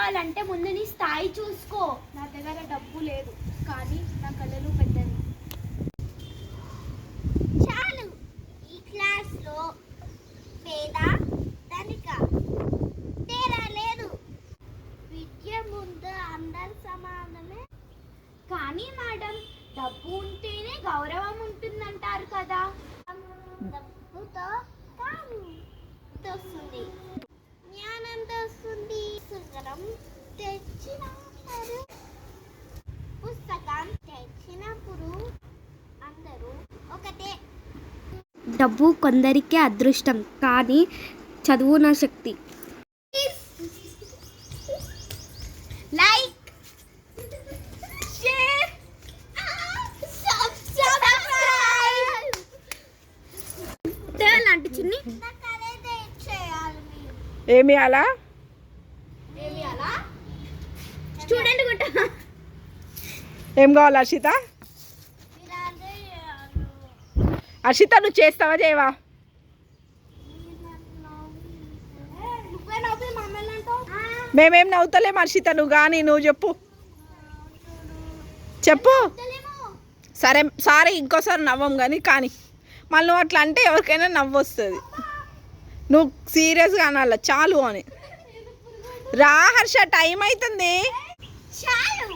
కావాలంటే ముందు నీ స్థాయి చూసుకో. నా దగ్గర డబ్బు లేదు కానీ నా కళలు పెద్దవి. చాలు, ఈ క్లాస్లో పేద ధనిక తేడా లేదు. విద్య ముందు అందరు సమానమే. కానీ మేడం, డబ్బు ఉంటేనే గౌరవం ఉంటుందంటారు కదా. డబ్బుతో కాదు వస్తుంది, జ్ఞానంతో వస్తుంది. సుగరం తెచ్చినప్పుడు, పుస్తకం తెచ్చినప్పుడు అందరూ ఒకటే. డబ్బు కొందరికే అదృష్టం, కానీ చదువు నా శక్తి. Like, share, subscribe. లాంటి చిన్ని ఏమి అలా స్టూడెంట్ గుట్ట ఏం కావాలి హర్షిత? హర్షిత నువ్వు చేస్తావా చేయవా? మేమేం నవ్వుతలేం హర్షిత, నువ్వు కానీ నువ్వు చెప్పు చెప్పు. సరే సారీ, ఇంకోసారి నవ్వం కానీ మళ్ళీ నువ్వు అట్లా అంటే ఎవరికైనా నవ్వు వస్తుంది. నువ్వు సీరియస్గా అనాల చాలు అని. రా హర్ష, టైం అవుతుంది. చాలు.